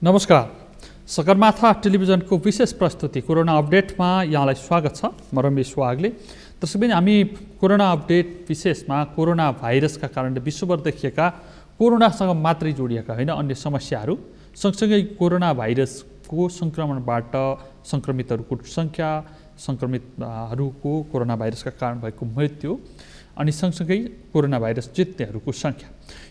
नमस्कार। सगरमाथा टेलिभिजनको विशेष प्रस्तुति कोरोना अपडेटमा यहाँलाई स्वागत छ। म रमेश वाग्ले। त्यसै पनि हामी कोरोना अपडेट विशेषमा कोरोना भाइरसका कारणले विश्वभर देखिएका कोरोनासँग मात्रै जोडिएका होइन अन्य समस्याहरू सँगसँगै कोरोना भाइरसको सङ्क्रमणबाट सङ्क्रमितहरूको सङ्ख्या, सङ्क्रमितहरूको कोरोना भाइरसका कारण भएको मृत्यु अनि सँगसँगै कोरोना भाइरस जित्नेहरूको सङ्ख्या।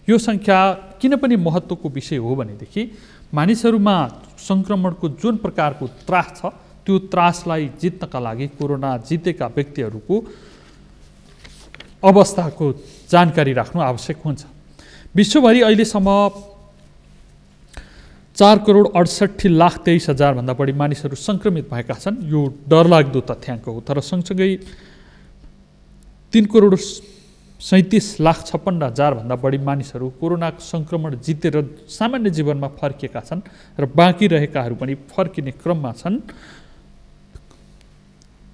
यो सङ्ख्या किन पनि महत्त्वको विषय हो भनेदेखि मानिसहरूमा सङ्क्रमणको जुन प्रकारको त्रास छ त्यो त्रासलाई जित्नका लागि कोरोना जितेका व्यक्तिहरूको अवस्थाको जानकारी राख्नु आवश्यक हुन्छ। विश्वभरि अहिलेसम्म 4,68,23,000 भन्दा बढी मानिसहरू सङ्क्रमित भएका छन्। यो डरलाग्दो तथ्याङ्क हो। तर सँगसँगै 3,37,56,000 भन्दा बढी मानिसहरू कोरोनाको सङ्क्रमण जितेर सामान्य जीवनमा फर्किएका छन् र बाँकी रहेकाहरू पनि फर्किने क्रममा छन्।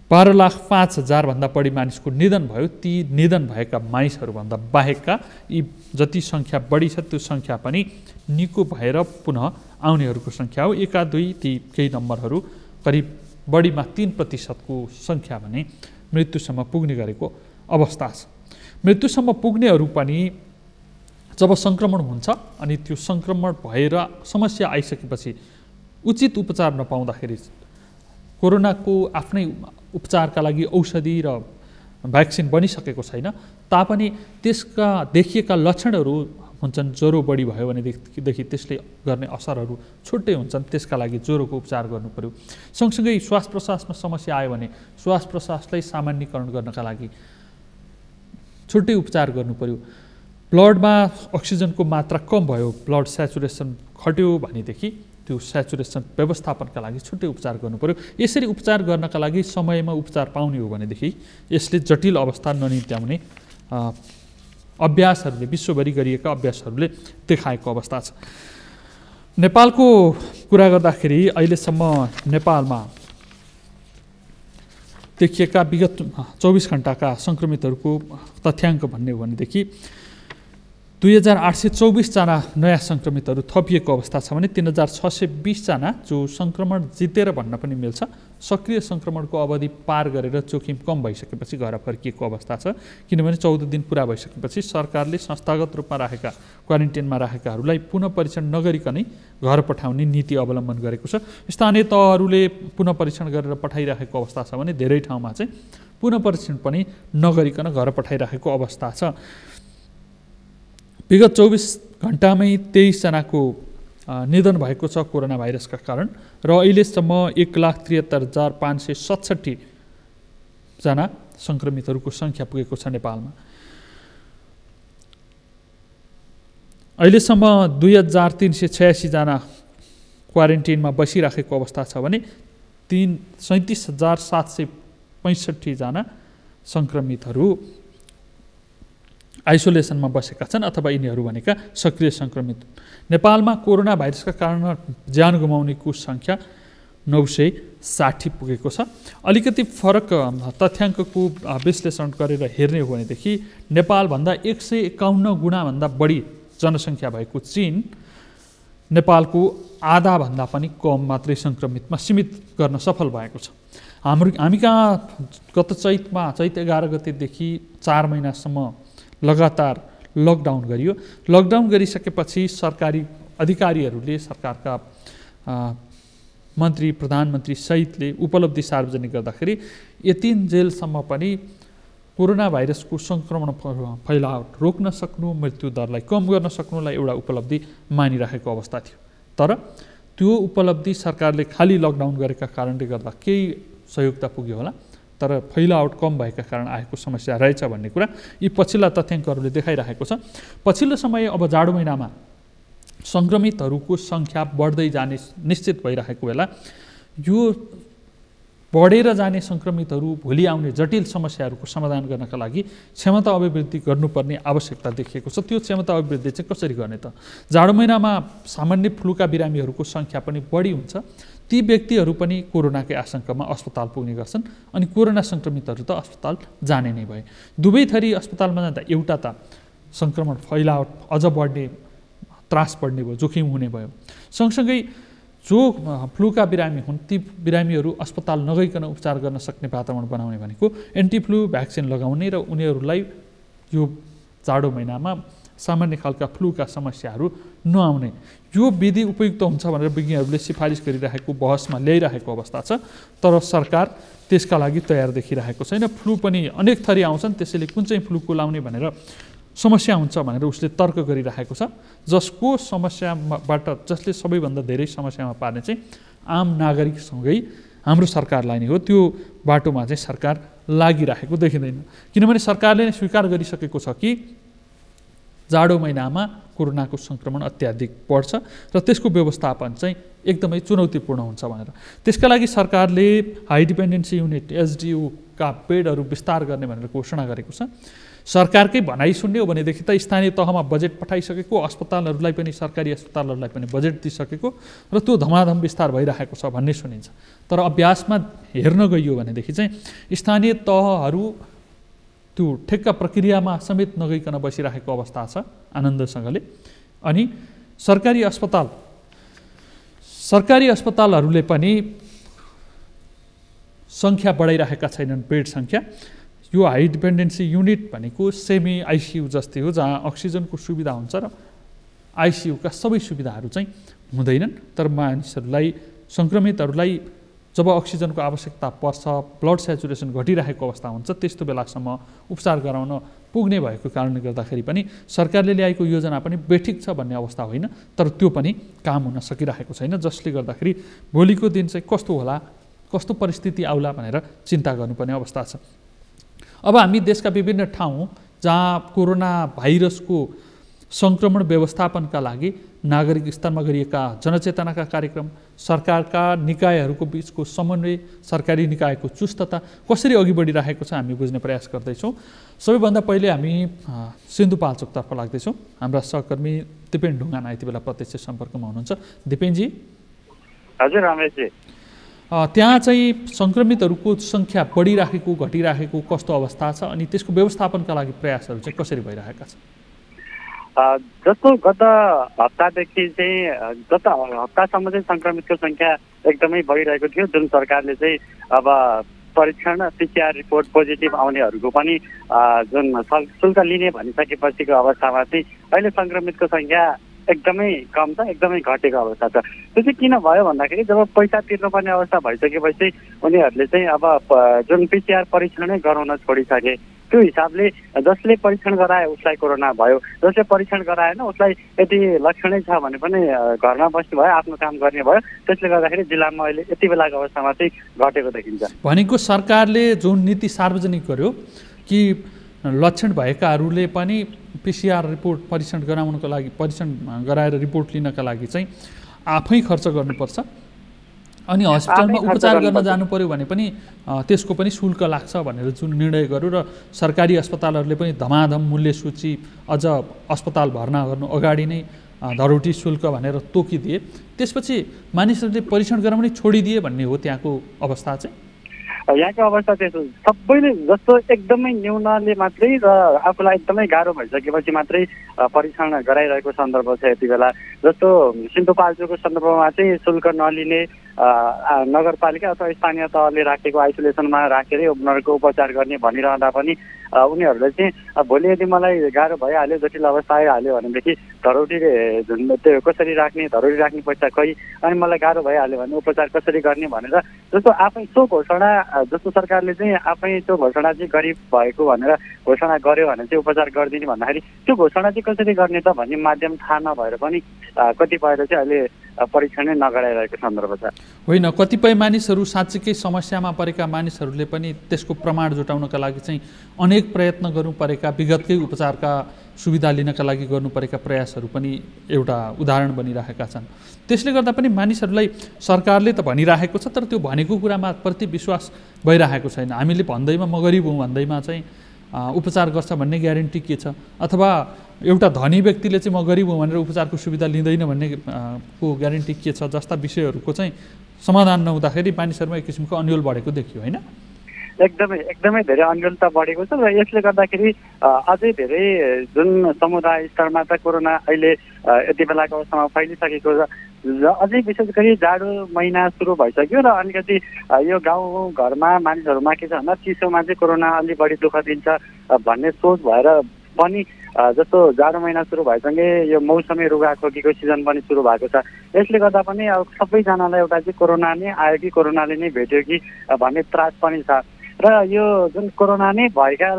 12,05,000 भन्दा बढी मानिसको निधन भयो। ती निधन भएका मानिसहरूभन्दा बाहेकका यी जति सङ्ख्या बढी छ त्यो सङ्ख्या पनि निको भएर पुनः आउनेहरूको सङ्ख्या हो। एका दुई ती केही नम्बरहरू करिब बढीमा 3% को सङ्ख्या भने मृत्युसम्म पुग्ने गरेको अवस्था छ। मृत्युसम्म पुग्नेहरू पनि जब सङ्क्रमण हुन्छ अनि त्यो सङ्क्रमण भएर समस्या आइसकेपछि उचित उपचार नपाउँदाखेरि कोरोनाको आफ्नै उपचारका लागि औषधि र भ्याक्सिन बनिसकेको छैन तापनि त्यसका देखिएका लक्षणहरू हुन्छन्। ज्वरो बढी भयो भनेदेखि त्यसले गर्ने असरहरू छुट्टै हुन्छन्। त्यसका लागि ज्वरोको उपचार गर्नु पर्यो। सँगसँगै श्वास प्रश्वासमा समस्या आयो भने श्वास प्रश्वासलाई सामान्यकरण गर्नका लागि छुट्टै उपचार गर्नु पर्यो। ब्लडमा अक्सिजनको मात्रा कम भयो, ब्लड स्याचुरेसन घट्यो भनेदेखि त्यो स्याचुरेसन व्यवस्थापनका लागि छुट्टै उपचार गर्नु पर्यो। यसरी उपचार गर्नका लागि समयमा उपचार पाउने हो भनेदेखि यसले जटिल अवस्था ननित्याउने अभ्यासहरूले विश्वभरि गरिएका अभ्यासहरूले देखाएको अवस्था छ। नेपालको कुरा गर्दाखेरि अहिलेसम्म नेपालमा देखिएका विगत 24 घण्टाका सङ्क्रमितहरूको तथ्याङ्क भन्ने हो भनेदेखि 2,824 जना नयाँ सङ्क्रमितहरू थपिएको अवस्था छ भने 3,620 जना जो सङ्क्रमण जितेर भन्न पनि मिल्छ सक्रिय सङ्क्रमणको अवधि पार गरेर जोखिम कम भइसकेपछि घर फर्किएको अवस्था छ। किनभने 14 दिन पुरा भइसकेपछि सरकारले संस्थागत रूपमा राखेका क्वारेन्टाइनमा राखेकाहरूलाई पुनः परीक्षण नगरिकनै घर पठाउने नीति अवलम्बन गरेको छ। स्थानीय तहहरूले पुनः परीक्षण गरेर पठाइराखेको अवस्था छ भने धेरै ठाउँमा चाहिँ पुनः परीक्षण पनि नगरिकन घर पठाइराखेको अवस्था छ। विगत 24 घण्टामै 23 जनाको निधन भएको छ कोरोना भाइरसका कारण र अहिलेसम्म 1,73,567 जना सङ्क्रमितहरूको सङ्ख्या पुगेको छ नेपालमा। अहिलेसम्म 2,386 जना क्वारेन्टाइनमा बसिराखेको अवस्था छ भने 37,765 जना सङ्क्रमितहरू आइसोलेसनमा बसेका छन् अथवा यिनीहरू भनेका सक्रिय सङ्क्रमित। नेपालमा कोरोना भाइरसका कारण ज्यान गुमाउनेको सङ्ख्या 960 पुगेको छ। अलिकति फरक तथ्याङ्कको विश्लेषण गरेर हेर्ने हो भनेदेखि नेपालभन्दा 151 गुणाभन्दा बढी जनसङ्ख्या भएको चीन नेपालको आधाभन्दा पनि कम मात्रै सङ्क्रमितमा सीमित गर्न सफल भएको छ। हामी कहाँ गत चैत 11 गतेदेखि 4 महिनासम्म लगातार लकडाउन गरियो। लकडाउन गरिसकेपछि सरकारी अधिकारीहरूले सरकारका मन्त्री प्रधानमन्त्री सहितले उपलब्धि सार्वजनिक गर्दाखेरि यतिन्जेलसम्म पनि कोरोना भाइरसको सङ्क्रमण फैलावट रोक्न सक्नु, मृत्यु दरलाई कम गर्न सक्नुलाई एउटा उपलब्धि मानिरहेको अवस्था थियो। तर त्यो उपलब्धि सरकारले खाली लकडाउन गरेका कारणले गर्दा केही सहयोग त पुग्यो होला तर फैलावट कम भएका कारण आएको समस्या रहेछ भन्ने कुरा यी पछिल्ला तथ्याङ्कहरूले देखाइरहेको छ। पछिल्लो समय अब जाडो महिनामा सङ्क्रमितहरूको सङ्ख्या बढ्दै जाने निश्चित भइरहेको बेला यो बढेर जाने सङ्क्रमितहरू भोलि आउने जटिल समस्याहरूको समाधान गर्नका लागि क्षमता अभिवृद्धि गर्नुपर्ने आवश्यकता देखिएको छ। त्यो क्षमता अभिवृद्धि चाहिँ कसरी गर्ने त? जाडो महिनामा सामान्य फ्लूका बिरामीहरूको सङ्ख्या पनि बढी हुन्छ। ती व्यक्तिहरू पनि कोरोनाकै आशंकामा अस्पताल पुग्ने गर्छन् अनि कोरोना सङ्क्रमितहरू त अस्पताल जाने नै भए। दुवै थरी अस्पतालमा जाँदा एउटा त सङ्क्रमण फैलावट अझ बढ्ने त्रास बढ्ने भयो, जोखिम हुने भयो। सँगसँगै जो फ्लूका बिरामी हुन् ती बिरामीहरू अस्पताल नगइकन उपचार गर्न सक्ने वातावरण बनाउने भनेको एन्टी फ्लू भ्याक्सिन लगाउने र उनीहरूलाई यो जाडो महिनामा सामान्य खालका फ्लूका समस्याहरू नआउने यो विधि उपयुक्त हुन्छ भनेर विज्ञहरूले सिफारिस गरिरहेको बहसमा ल्याइरहेको अवस्था छ। तर सरकार त्यसका लागि तयार देखिरहेको छैन। फ्लू पनि अनेक थरी आउँछन्, त्यसैले कुन चाहिँ फ्लूको लाउने भनेर समस्या हुन्छ भनेर उसले तर्क गरिरहेको छ, जसको समस्याबाट जसले सबैभन्दा धेरै समस्यामा पार्ने चाहिँ आम नागरिकसँगै हाम्रो सरकारलाई नै हो। त्यो बाटोमा चाहिँ सरकार लागिरहेको देखिँदैन, किनभने सरकारले नै स्वीकार गरिसकेको छ कि जाडो महिनामा कोरोनाको सङ्क्रमण अत्याधिक बढ्छ र त्यसको व्यवस्थापन चाहिँ एकदमै चुनौतीपूर्ण हुन्छ भनेर। त्यसका लागि सरकारले हाई डिपेन्डेन्सी युनिट एचडियुका बेडहरू विस्तार गर्ने भनेर घोषणा गरेको छ। सरकारकै भनाइ सुन्ने हो भनेदेखि त स्थानीय तहमा बजेट पठाइसकेको, अस्पतालहरूलाई पनि सरकारी अस्पतालहरूलाई पनि बजेट दिइसकेको र त्यो धमाधम विस्तार भइरहेको छ भन्ने सुनिन्छ। तर अभ्यासमा हेर्न गइयो भनेदेखि चाहिँ स्थानीय तहहरू त्यो ठेक्का प्रक्रियामा समेत नगइकन बसिरहेको अवस्था छ आनन्दसँगले। अनि सरकारी अस्पतालहरूले पनि सङ्ख्या बढाइरहेका छैनन्, बेड सङ्ख्या। यो हाई डिपेन्डेन्सी युनिट भनेको सेमी आइसियु जस्तै हो, जहाँ अक्सिजनको सुविधा हुन्छ र आइसियुका सबै सुविधाहरू चाहिँ हुँदैनन्। तर मानिसहरूलाई, सङ्क्रमितहरूलाई जब अक्सिजनको आवश्यकता पर्छ, ब्लड सेचुरेसन घटिरहेको अवस्था हुन्छ, त्यस्तो बेलासम्म उपचार गराउन पुग्ने भएको कारणले गर्दाखेरि पनि सरकारले ल्याएको योजना पनि बेठिक छ भन्ने अवस्था होइन, तर त्यो पनि काम हुन सकिरहेको छैन, जसले गर्दाखेरि भोलिको दिन चाहिँ कस्तो होला, कस्तो परिस्थिति आउला भनेर चिन्ता गर्नुपर्ने अवस्था छ। अब हामी देशका विभिन्न ठाउँ जहाँ कोरोना भाइरसको सङ्क्रमण व्यवस्थापनका लागि नागरिक स्तरमा गरिएका जनचेतनाका कार्यक्रम, सरकारका निकायहरूको बिचको समन्वय, सरकारी निकायको चुस्तता कसरी अघि बढिरहेको छ हामी बुझ्ने प्रयास गर्दैछौँ। सबैभन्दा पहिले हामी सिन्धुपाल्चोकतर्फ लाग्दैछौँ। हाम्रा सहकर्मी दिपेन ढुङ्गाना यति बेला प्रत्यक्ष सम्पर्कमा हुनुहुन्छ। दिपेनजी। हजुर रमेशजी। त्यहाँ चाहिँ सङ्क्रमितहरूको सङ्ख्या बढिराखेको, घटिराखेको कस्तो अवस्था छ अनि त्यसको व्यवस्थापनका लागि प्रयासहरू चाहिँ कसरी भइरहेका छन्? जस्तो गत हप्तादेखि चाहिँ गत हप्तासम्म चाहिँ सङ्क्रमितको सङ्ख्या एकदमै बढिरहेको थियो, जुन सरकारले चाहिँ अब परीक्षण पिसिआर रिपोर्ट पोजिटिभ आउनेहरूको पनि जुन शुल्क लिने भनिसकेपछिको अवस्थामा चाहिँ अहिले सङ्क्रमितको सङ्ख्या एकदमै कम छ, एकदमै घटेको अवस्था छ। त्यो चाहिँ किन भयो भन्दाखेरि जब पैसा तिर्नुपर्ने अवस्था भइसकेपछि उनीहरूले चाहिँ अब जुन पिसिआर परीक्षण नै गराउन छोडिसके। त्यो हिसाबले जसले परीक्षण गरायो उसलाई कोरोना भयो, जसले परीक्षण गराएन उसलाई यति लक्षणै छ भने पनि घरमा बस्नु भयो, आफ्नो काम गर्ने भयो। त्यसले गर्दाखेरि जिल्लामा अहिले यति बेलाको अवस्थामा चाहिँ घटेको देखिन्छ। भनेको सरकारले जुन नीति सार्वजनिक गर्यो कि लक्षण भएकाहरूले पनि पिसिआर रिपोर्ट परीक्षण गराउनको लागि, परीक्षण गराएर रिपोर्ट लिनका लागि चाहिँ आफै खर्च गर्नुपर्छ अनि हस्पिटलमा उपचार गर्न जानु पर्यो भने पनि त्यसको पनि शुल्क लाग्छ भनेर जुन निर्णय गर्यो र सरकारी अस्पतालहरूले पनि धमाधम मूल्य सूची अझ अस्पताल भर्ना गर्नु अगाडि नै धरोटी शुल्क भनेर तोकिदिए, त्यसपछि मानिसहरूले परीक्षण गराउनै छोडिदिए भन्ने हो त्यहाँको अवस्था चाहिँ। यहाँको अवस्था त्यस्तो सबैले जस्तो एकदमै न्यूनले मात्रै र आफूलाई एकदमै गाह्रो भइसकेपछि मात्रै परीक्षण गराइरहेको सन्दर्भ छ यति बेला। जस्तो सिन्धुपाल्चोकको सन्दर्भमा चाहिँ शुल्क नलिने नगरपालिका अथवा स्थानीय तहले राखेको आइसोलेसनमा राखेर उनीहरूको उपचार गर्ने भनिरहँदा पनि उनीहरूले चाहिँ भोलि यदि मलाई गाह्रो भइहाल्यो, जटिल अवस्था आइहाल्यो भनेदेखि धरोटीले त्यो कसरी राख्ने, धरोटी राख्ने पैसा खै, अनि मलाई गाह्रो भइहाल्यो भने उपचार कसरी गर्ने भनेर जस्तो आफै सो घोषणा, जस्तो सरकारले चाहिँ आफै त्यो घोषणा चाहिँ गरिब भएको भनेर घोषणा गर्यो भने चाहिँ उपचार गरिदिने भन्दाखेरि त्यो घोषणा चाहिँ कसरी गर्ने त भन्ने माध्यम थाहा नभएर पनि कतिपयले चाहिँ अहिले परीक्षण नै नगराइरहेको सन्दर्भ छ। होइन, कतिपय मानिसहरू साँच्चीकै समस्यामा परेका मानिसहरूले पनि त्यसको प्रमाण जुटाउनका लागि चाहिँ अनेक प्रयत्न गर्नु परेका, विगतकै उपचारका सुविधा लिनका लागि गर्नु परेका प्रयासहरू पनि एउटा उदाहरण बनिरहेका छन्। त्यसले गर्दा पनि मानिसहरूलाई सरकारले त भनिरहेको छ, तर त्यो भनेको कुरामा प्रति विश्वास भइरहेको छैन। हामीले भन्दैमा म गरिब हुँ भन्दैमा चाहिँ उपचार गर्छ भन्ने ग्यारेन्टी के छ, अथवा एउटा धनी व्यक्तिले चाहिँ म गरिब हुँ भनेर उपचारको सुविधा लिँदैन भन्ने को ग्यारेन्टी के छ जस्ता विषयहरूको चाहिँ समाधान नहुँदाखेरि मानिसहरूमा एक किसिमको अन्यल बढेको देखियो होइन? एकदमै धेरै अन्यलता बढेको छ र यसले गर्दाखेरि अझै धेरै जुन समुदाय स्तरमा त कोरोना अहिले यति बेलाको अवस्थामा फैलिसकेको छ, अझै विशेष गरी जाडो महिना सुरु भइसक्यो र अलिकति यो गाउँ घरमा मानिसहरूमा के छ भन्दा चिसोमा चाहिँ कोरोना अलि बढी दुःख दिन्छ भन्ने सोच भएर पनि जस्तो जाडो महिना सुरु भएसँगै यो मौसमी रुगाखोकीको सिजन पनि सुरु भएको छ। यसले गर्दा पनि अब सबैजनालाई एउटा चाहिँ कोरोना नै आयो कि कोरोनाले नै भेट्यो कि भन्ने त्रास पनि छ। र यो जुन कोरोना नै भएका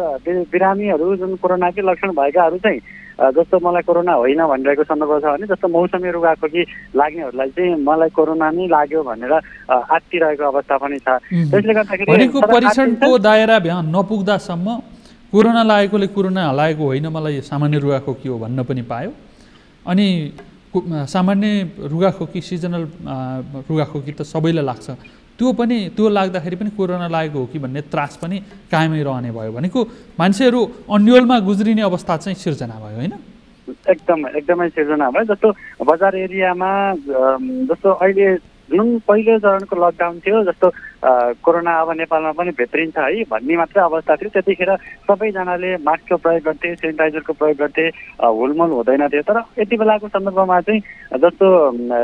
बिरामीहरू जुन कोरोनाकै लक्षण भएकाहरू चाहिँ जस्तो मलाई कोरोना होइन भनिरहेको सन्दर्भ छ भने जस्तो मौसमी रुगाखोकी लाग्नेहरूलाई चाहिँ मलाई कोरोना नै लाग्यो भनेर आत्तिरहेको अवस्था पनि छ। त्यसले गर्दाखेरि भनेको परीक्षणको दायरा नपुग्दासम्म कोरोना लागेकोले कोरोना लागेको होइन मलाई सामान्य रुगाखोकी हो भन्न पनि पायो। अनि सामान्य रुगाखोकी सिजनल रुगाखोकी त सबैलाई लाग्छ, त्यो लाग्दाखेरि पनि कोरोना लागेको हो कि भन्ने त्रास पनि कायमै रहने भयो। भनेको मान्छेहरू अन्यलमा गुज्रिने अवस्था चाहिँ सिर्जना भयो होइन? एकदमै सिर्जना भयो। जस्तो बजार एरियामा जस्तो अहिले जुन पहिलो चरणको लकडाउन थियो जस्तो कोरोना अब नेपालमा पनि भित्रिन्छ है भन्ने मात्रै अवस्था थियो। त्यतिखेर सबैजनाले मास्कको प्रयोग गर्थे, सेनिटाइजरको प्रयोग गर्थे, हुलमुल हुँदैन थियो। तर यति बेलाको सन्दर्भमा चाहिँ जस्तो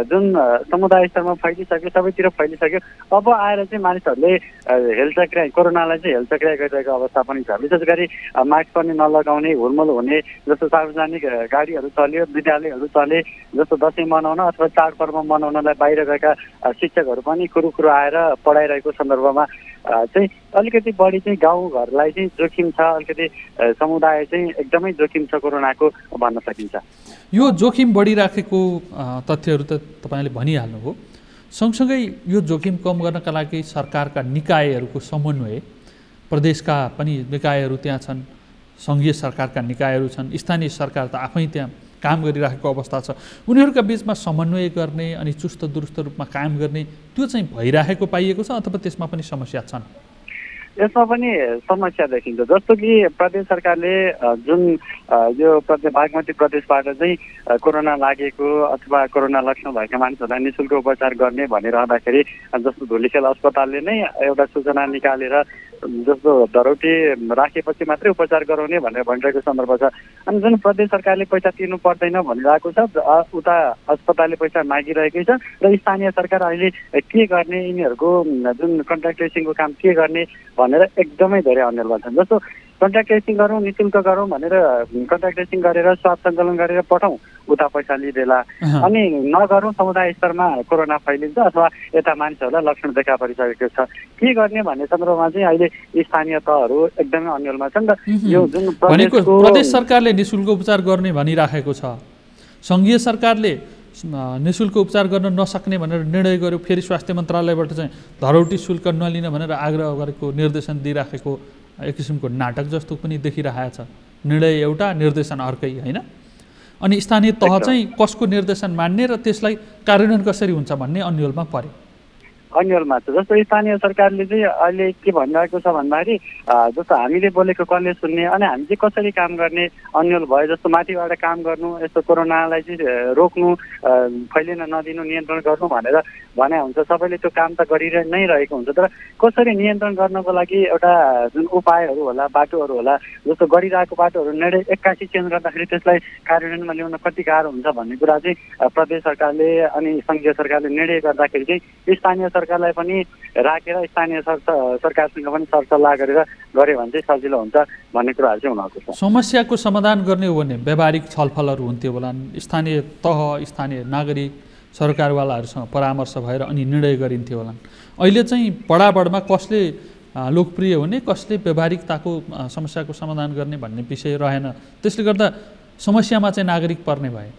जुन समुदाय स्तरमा फैलिसक्यो, सबैतिर फैलिसक्यो, अब आएर चाहिँ मानिसहरूले हेलचक्र्या कोरोनालाई चाहिँ हेलचक्र्या गरिरहेको अवस्था पनि छ। विशेष गरी मास्क पनि नलगाउने, हुलमुल हुने, जस्तो सार्वजनिक गाडीहरू चल्यो, विद्यालयहरू चले, जस्तो दसैँ मनाउन अथवा चाडपर्व मनाउनलाई बाहिर गएका शिक्षकहरू पनि कुरो आएर पढाइरहेको सन्दर्भमा चाहिँ अलिकति बढी चाहिँ गाउँघरलाई चाहिँ जोखिम छ, अलिकति समुदाय चाहिँ एकदमै जोखिम छ कोरोनाको भन्न सकिन्छ। यो जोखिम बढिराखेको तथ्यहरू त तपाईँले भनिहाल्नुभयो। सँगसँगै यो जोखिम कम गर्नका लागि सरकारका निकायहरूको समन्वय, प्रदेशका पनि निकायहरू त्यहाँ छन्, सङ्घीय सरकारका निकायहरू छन्, स्थानीय सरकार त आफै त्यहाँ काम गरिरहेको अवस्था छ। उनीहरूका बिचमा समन्वय गर्ने अनि चुस्त दुरुस्त रूपमा कायम गर्ने त्यो चाहिँ भइरहेको पाइएको छ अथवा त्यसमा पनि समस्या छन्? यसमा पनि समस्या देखिन्छ। जस्तो कि प्रदेश सरकारले जुन यो बागमती प्रदेशबाट चाहिँ कोरोना लागेको अथवा कोरोना लक्षण भएका मानिसहरूलाई निःशुल्क उपचार गर्ने भनिरहँदाखेरि जस्तो धुलिखेल अस्पतालले नै एउटा सूचना निकालेर जस्तो धरौटी राखेपछि मात्रै उपचार गराउने भनेर भनिरहेको सन्दर्भ छ। अनि जुन प्रदेश सरकारले पैसा तिर्नु पर्दैन भनिरहेको छ, उता अस्पतालले पैसा मागिरहेकै छ र स्थानीय सरकार अहिले के गर्ने, यिनीहरूको जुन कन्ट्याक्ट ट्रेसिङको काम के गर्ने भनेर एकदमै धेरै अन्यलमा छन्। जस्तो कन्ट्याक्ट ट्रेसिङ गरौँ, निःशुल्क गरौँ भनेर कन्ट्याक्ट ट्रेसिङ गरेर स्वाब सङ्कलन गरेर पठाउँ, उता पैसा लिँदैला, अनि नगरौँ समुदाय स्तरमा कोरोना फैलिन्छ अथवा यता मानिसहरूलाई लक्षण देखा परिसकेको छ। के गर्ने भन्ने सन्दर्भमा चाहिँ अहिले स्थानीय तहहरू एकदमै अन्यलमा छन्। र यो जुन प्रदेश सरकारले निःशुल्क उपचार गर्ने भनिराखेको छ, सङ्घीय सरकारले निःशुल्क उपचार गर्न नसक्ने भनेर निर्णय गर्यो, फेरि स्वास्थ्य मन्त्रालयबाट चाहिँ धरौटी शुल्क नलिन भनेर आग्रह गरेको, निर्देशन दिइराखेको एक किसिमको नाटक जस्तो पनि देखिरहेको छ। निर्णय एउटा, निर्देशन अर्कै होइन? अनि स्थानीय तह चाहिँ कसको निर्देशन मान्ने र त्यसलाई कार्यान्वयन कसरी हुन्छ भन्ने अन्यलमा परे। अन्यलमा छ। जस्तो स्थानीय सरकारले चाहिँ अहिले के भनिरहेको छ भन्दाखेरि जस्तो हामीले बोलेको कसले सुन्ने अनि हामी चाहिँ कसरी काम गर्ने अन्यल भयो। जस्तो माथिबाट काम गर्नु, यस्तो कोरोनालाई चाहिँ रोक्नु, फैलिन नदिनु, नियन्त्रण गर्नु भनेर भने हुन्छ। सबैले त्यो काम त गरिरहे नै रहेको हुन्छ, तर कसरी नियन्त्रण गर्नको लागि एउटा जुन उपायहरू होला, बाटोहरू होला, जस्तो गरिरहेको बाटोहरू निर्णय एक्कासी चेन्ज गर्दाखेरि त्यसलाई कार्यान्वयनमा ल्याउन कति गाह्रो हुन्छ भन्ने कुरा चाहिँ प्रदेश सरकारले अनि सङ्घीय सरकारले निर्णय गर्दाखेरि चाहिँ स्थानीय सरकारलाई पनि राखेर स्थानीय सरकारसँग पनि सरसल्लाह गरेर गऱ्यो भने चाहिँ सजिलो हुन्छ भन्ने कुराहरू चाहिँ हुनको छ। समस्याको समाधान गर्ने हो भने व्यावहारिक छलफलहरू हुन्थ्यो होला, स्थानीय तह, स्थानीय नागरिक, सरकारवालाहरूसँग परामर्श भएर अनि निर्णय गरिन्थ्यो होला। अहिले चाहिँ बडाबडमा कसले लोकप्रिय हुने, कसले व्यावहारिकताको समस्याको समाधान गर्ने भन्ने विषय रहेन। त्यसले गर्दा समस्यामा चाहिँ नागरिक पर्ने भए।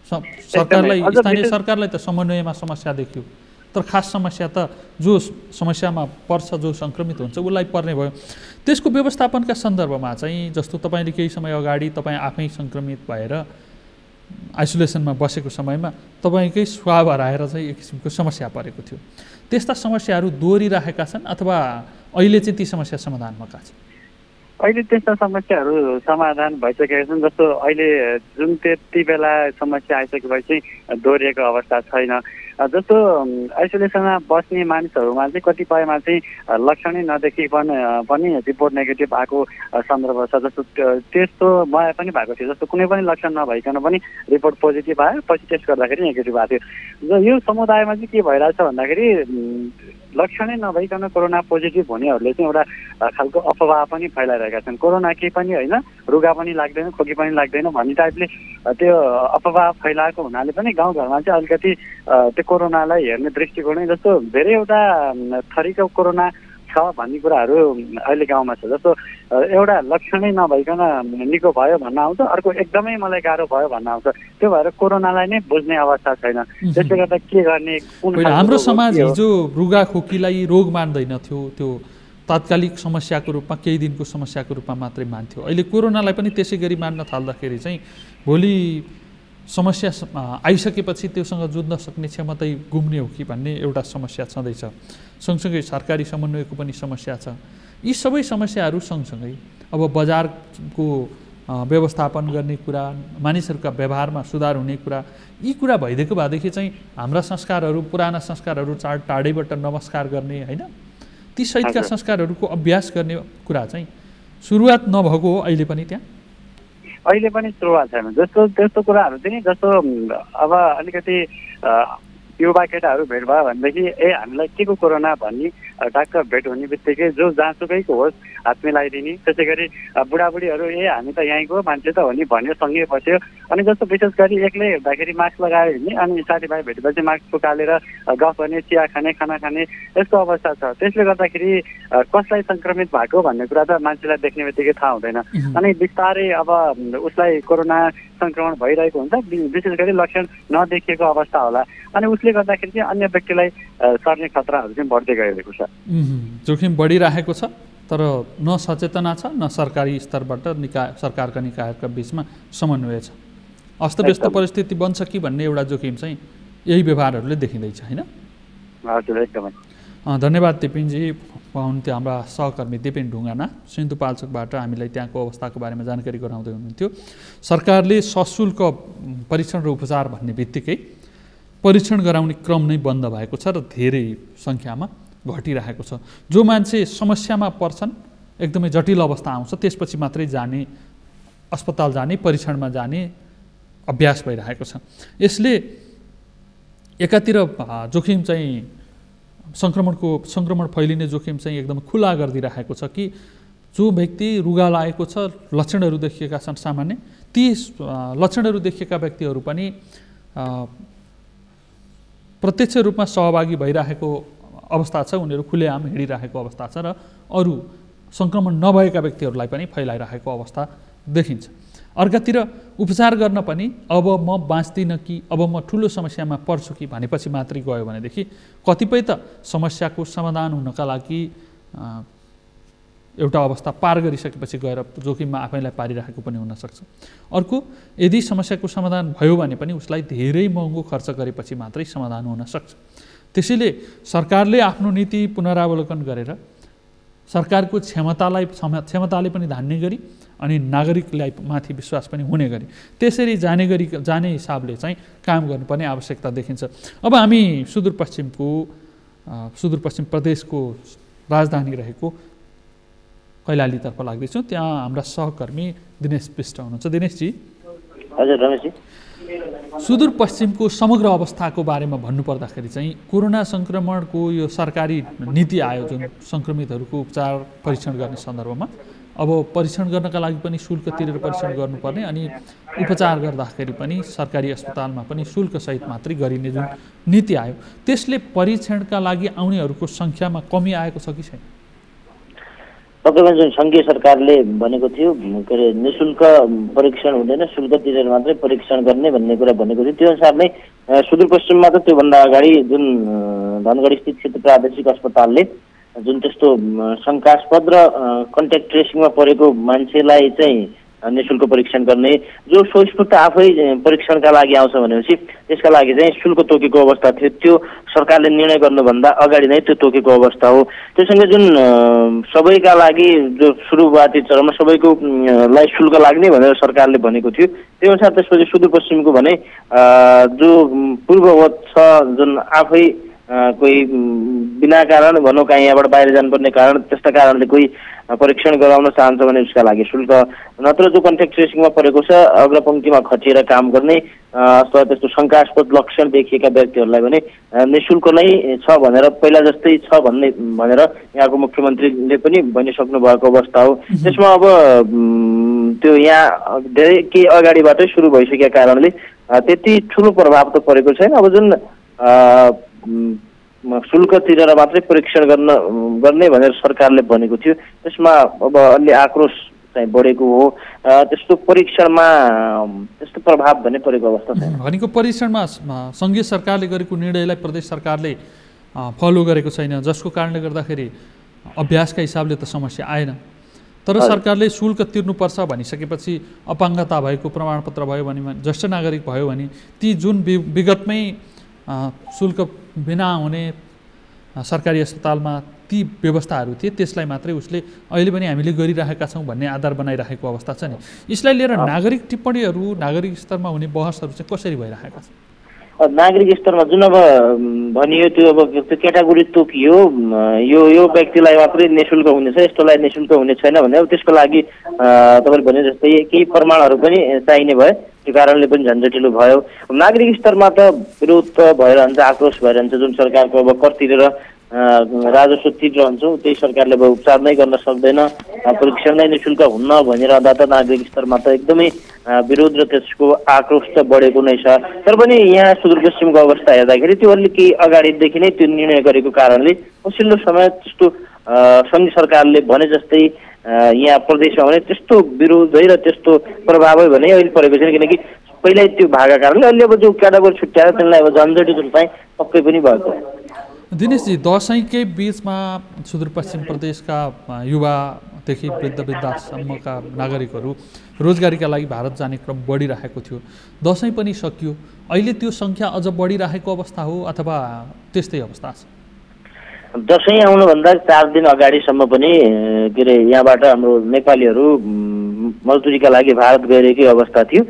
सरकारलाई, स्थानीय सरकारलाई त समन्वयमा समस्या देखियो, तर खास समस्या त जो समस्यामा पर्छ, जो सङ्क्रमित हुन्छ उसलाई पर्ने भयो। त्यसको व्यवस्थापनका सन्दर्भमा चाहिँ जस्तो तपाईँले केही समय अगाडि तपाईँ आफै सङ्क्रमित भएर आइसोलेसनमा बसेको समयमा तपाईँकै स्वाब हराएर चाहिँ एक किसिमको समस्या परेको थियो। त्यस्ता समस्याहरू दोहोरिरहेका छन् अथवा अहिले चाहिँ ती समस्या समाधानका छन्? अहिले त्यस्ता समस्याहरू समाधान भइसकेका छन्। जस्तो अहिले जुन त्यति बेला समस्या आइसकेपछि दोहोरिएको अवस्था छैन। जस्तो आइसोलेसनमा बस्ने मानिसहरूमा चाहिँ कतिपयमा चाहिँ लक्षणै नदेखिकन पनि रिपोर्ट नेगेटिभ आएको सन्दर्भ छ। जस्तो त्यस्तो मलाई पनि भएको थियो, जस्तो कुनै पनि लक्षण नभइकन पनि रिपोर्ट पोजिटिभ आयो, पछि टेस्ट गर्दाखेरि नेगेटिभ आएको थियो। यो समुदायमा चाहिँ के भइरहेछ भन्दाखेरि लक्षणै नभइकन कोरोना पोजिटिभ हुनेहरूले चाहिँ एउटा खालको अफवाह पनि फैलाइरहेका छन्। कोरोना केही पनि होइन, रुगा पनि लाग्दैन, खोकी पनि लाग्दैन भन्ने टाइपले त्यो अफवाह फैलाएको हुनाले पनि गाउँघरमा चाहिँ अलिकति त्यो कोरोनालाई हेर्ने दृष्टिकोणै जस्तो धेरैवटा थरीको कोरोना छ भन्ने कुराहरू अहिले गाउँमा छ। जस्तो एउटा लक्षणै नभइकन निको भयो भन्न आउँछ, अर्को एकदमै मलाई गाह्रो भयो भन्न आउँछ। त्यो भएर कोरोनालाई नै बुझ्ने अवस्था छैन। त्यसले गर्दा के गर्ने, हाम्रो समाज हिजो रुगा खोकीलाई रोग मान्दैनथ्यो, त्यो तात्कालिक समस्याको रूपमा केही दिनको समस्याको रूपमा मात्रै मान्थ्यो। अहिले कोरोनालाई पनि त्यसै गरी मान्न थाल्दाखेरि चाहिँ भोलि समस्या आइसकेपछि त्योसँग जुझ्न सक्ने क्षमतै गुम्ने हो कि भन्ने एउटा समस्या छँदैछ। सँगसँगै सरकारी समन्वयको पनि समस्या छ। यी सबै समस्याहरू सँगसँगै अब बजारको व्यवस्थापन गर्ने कुरा, मानिसहरूका व्यवहारमा सुधार हुने कुरा, यी कुरा भइदिएको भएदेखि चाहिँ हाम्रा संस्कारहरू, पुराना संस्कारहरू टाढैबाट नमस्कार गर्ने होइन, ती सहितका संस्कारहरूको अभ्यास गर्ने कुरा चाहिँ सुरुवात नभएको हो अहिले पनि त्यहाँ अहिले पनि सुरुवात छैन। जस्तो त्यस्तो कुराहरू चाहिँ जस्तो अब अलिकति युवा केटाहरू भेट भयो भनेदेखि हामीलाई के को कोरोना भन्ने डाक्टर भेट हुने बित्तिकै जो जहाँसुकैको होस् हात मिलाइदिने। त्यसै गरी बुढाबुढीहरू हामी त यहीँको मान्छे त हो नि भन्यो, सँगै बस्यो। अनि जस्तो विशेष गरी एक्लै हुँदाखेरि मास्क लगायो हिँड्ने, अनि साथीभाइ भेटेपछि मास्क फुकालेर गफ गर्ने, चिया खाने, खाना खाने, यस्तो अवस्था छ। त्यसले गर्दाखेरि कसलाई सङ्क्रमित भएको भन्ने कुरा त मान्छेलाई देख्ने बित्तिकै थाहा हुँदैन। अनि बिस्तारै अब उसलाई कोरोना सङ्क्रमण भइरहेको हुन्छ, विशेष गरी लक्षण नदेखिएको अवस्था होला। अनि उसले गर्दाखेरि चाहिँ अन्य व्यक्तिलाई सर्ने खतराहरू चाहिँ बढ्दै गइरहेको छ। जोखिम बढिरहेको छ, तर न सचेतना छ, न सरकारी स्तरबाट सरकारका निकायहरूका बिचमा समन्वय छ। अस्तव्यस्त परिस्थिति बन्छ कि भन्ने एउटा जोखिम चाहिँ यही व्यवहारहरूले देखिँदैछ होइन? हजुर, एकदमै धन्यवाद दिपेनजी। हुनुहुन्थ्यो हाम्रा सहकर्मी दिपेन ढुङ्गाना, सिन्धुपाल्चोकबाट हामीलाई त्यहाँको अवस्थाको बारेमा जानकारी गराउँदै हुनुहुन्थ्यो। सरकारले सशुल्क परीक्षण र उपचार भन्ने बित्तिकै परीक्षण गराउने क्रम नै बन्द भएको छ र धेरै सङ्ख्यामा घटिरहेको छ। जो मान्छे समस्यामा पर्छन्, एकदमै जटिल अवस्था आउँछ, त्यसपछि मात्रै जाने, अस्पताल जाने, परीक्षणमा जाने अभ्यास भइरहेको छ। यसले एकातिर जोखिम चाहिँ सङ्क्रमण फैलिने जोखिम चाहिँ एकदम खुला गरिदिरहेको छ कि जो व्यक्ति रुगा लागेको छ, लक्षणहरू देखिएका छन् सामान्य, ती लक्षणहरू देखिएका व्यक्तिहरू पनि प्रत्यक्ष रूपमा सहभागी भइरहेको अवस्था छ, उनीहरू खुलेआम हिँडिरहेको अवस्था छ र अरू सङ्क्रमण नभएका व्यक्तिहरूलाई पनि फैलाइरहेको अवस्था देखिन्छ। अर्कातिर उपचार गर्न पनि अब म बाँच्दिनँ कि अब म ठुलो समस्यामा पर्छु कि भनेपछि मात्रै गयो भनेदेखि कतिपय त समस्याको समाधान हुनका लागि एउटा अवस्था पार गरिसकेपछि गएर जोखिममा आफैलाई पारिरहेको पनि हुनसक्छ। अर्को, यदि समस्याको समाधान भयो भने पनि उसलाई धेरै महँगो खर्च गरेपछि मात्रै समाधान हुन सक्छ। त्यसैले सरकारले आफ्नो नीति पुनरावलोकन गरेर सरकारको क्षमताले पनि धान्ने गरी अनि नागरिकलाई माथि विश्वास पनि हुने गरी त्यसरी जाने हिसाबले चाहिँ काम गर्नुपर्ने आवश्यकता देखिन्छ। अब हामी सुदूरपश्चिम प्रदेशको राजधानी रहेको कैलालीतर्फ लाग्दैछौँ। त्यहाँ हाम्रा सहकर्मी दिनेश विष्ट हुनुहुन्छ। दिनेशजी। हजुर रमेशजी। सुदूरपश्चिमको समग्र अवस्थाको बारेमा भन्नुपर्दाखेरि चाहिँ कोरोना सङ्क्रमणको यो सरकारी नीति आयो जुन सङ्क्रमितहरूको उपचार परीक्षण गर्ने सन्दर्भमा, अब परीक्षण गर्नका लागि पनि शुल्क तिरेर परीक्षण गर्नुपर्ने अनि उपचार गर्दाखेरि पनि सरकारी अस्पतालमा पनि शुल्कसहित मात्रै गरिने जुन नीति आयो, त्यसले परीक्षणका लागि आउनेहरूको सङ्ख्यामा कमी आएको छ कि छैन? पक्कै जुन सङ्घीय सरकारले भनेको थियो के अरे निःशुल्क परीक्षण हुँदैन, शुल्क तिरेर मात्रै परीक्षण गर्ने भन्ने कुरा भनेको थियो, त्यो अनुसार नै सुदूरपश्चिममा त त्योभन्दा अगाडि जुन धनगढी स्थित क्षेत्र प्रादेशिक अस्पतालले जुन त्यस्तो शङ्कास्पद र कन्ट्याक्ट ट्रेसिङमा परेको मान्छेलाई चाहिँ निःशुल्क परीक्षण गर्ने, जो स्वस्फूर्त आफै परीक्षणका लागि आउँछ भनेपछि त्यसका लागि चाहिँ शुल्क तोकेको अवस्था थियो। त्यो सरकारले निर्णय गर्नुभन्दा अगाडि नै त्यो तोकेको अवस्था हो। त्योसँगै जुन सबैका लागि जो सुरुवाती चरणमा सबैको लाई शुल्क लाग्ने भनेर सरकारले भनेको थियो, त्यो अनुसार त्यसपछि सुदूरपश्चिमको भने जो पूर्ववत छ, जुन आफै कोही बिना कारण भनौँ कहाँ यहाँबाट बाहिर जानुपर्ने कारण, त्यस्ता कारणले कोही परीक्षण गराउन चाहन्छ भने उसका लागि शुल्क, नत्र जो कन्ट्याक्ट ट्रेसिङमा परेको छ, अग्रपङ्क्तिमा खटिएर काम गर्ने अथवा त्यस्तो शङ्कास्पद लक्षण देखिएका व्यक्तिहरूलाई भने निःशुल्क नै छ भनेर पहिला जस्तै छ भनेर यहाँको मुख्यमन्त्रीले पनि भनिसक्नु भएको अवस्था हो। त्यसमा अब त्यो यहाँ धेरै केही अगाडिबाटै सुरु भइसकेका कारणले त्यति ठुलो प्रभाव त परेको छैन। अब जुन शुल्क तिरेर मात्रै परीक्षण गर्ने भनेर सरकारले भनेको थियो, त्यसमा अब अलि आक्रोश चाहिँ बढेको हो। त्यस्तो परीक्षणमा त्यस्तो प्रभाव भने परेको अवस्था छैन। भनेको परीक्षणमा सङ्घीय सरकारले गरेको निर्णयलाई प्रदेश सरकारले फलो गरेको छैन, जसको कारणले गर्दाखेरि अभ्यासका हिसाबले त समस्या आएन। तर सरकारले शुल्क तिर्नुपर्छ भनिसकेपछि अपाङ्गता भएको प्रमाणपत्र भयो भने, ज्येष्ठ नागरिक भयो भने ती जुन विगतमै शुल्क बिना हुने सरकारी अस्पतालमा ती व्यवस्थाहरू थिए, त्यसलाई मात्रै उसले अहिले पनि हामीले गरिरहेका छौँ भन्ने आधार बनाइरहेको अवस्था छ नि। यसलाई लिएर नागरिक टिप्पणीहरू, नागरिक स्तरमा हुने बहसहरू चाहिँ कसरी भइरहेका छन्? नागरिक स्तरमा जुन अब भनियो त्यो अब त्यो क्याटेगोरी तोकियो, यो व्यक्तिलाई मात्रै निःशुल्क हुनेछ, यस्तोलाई निःशुल्क हुने छैन भने अब त्यसको लागि तपाईँले भने जस्तै केही प्रमाणहरू पनि चाहिने भयो, त्यो कारणले पनि झन्झटिलो भयो। नागरिक स्तरमा त विरोध त भइरहन्छ, आक्रोश भइरहन्छ। जुन सरकारको अब कर तिरेर राजस्व तिरिरहन्छौँ त्यही सरकारले अब उपचार नै गर्न सक्दैन, परीक्षण नै निःशुल्क हुन्न भनिरहँदा त नागरिक स्तरमा त एकदमै विरोध र त्यसको आक्रोश त बढेको नै छ। तर पनि यहाँ सुदूरपश्चिमको अवस्था हेर्दाखेरि त्यो अलि केही अगाडिदेखि नै त्यो निर्णय गरेको कारणले पछिल्लो समय त्यस्तो सङ्घीय सरकारले भने जस्तै यहाँ प्रदेशमा भने त्यस्तो विरोधै र त्यस्तो प्रभावै भने अहिले परेको छैन, किनकि पहिल्यै त्यो भएको कारणले अहिले अब जो क्याटेगोरी छुट्याएर त्यसलाई अब झन्झटिलो चाहिँ पक्कै पनि भएको। दिनेशजी, दसैँकै बिचमा सुदूरपश्चिम प्रदेशका युवादेखि वृद्धसम्मका नागरिकहरू रोजगारीका लागि भारत जाने क्रम बढिरहेको थियो। दसैँ पनि सकियो, अहिले त्यो सङ्ख्या अझ बढिरहेको अवस्था हो अथवा त्यस्तै अवस्था छ? दसैँ आउनुभन्दा 4 दिन अगाडिसम्म पनि के अरे यहाँबाट हाम्रो नेपालीहरू मजदुरीका लागि भारत गइरहेकै अवस्था थियो।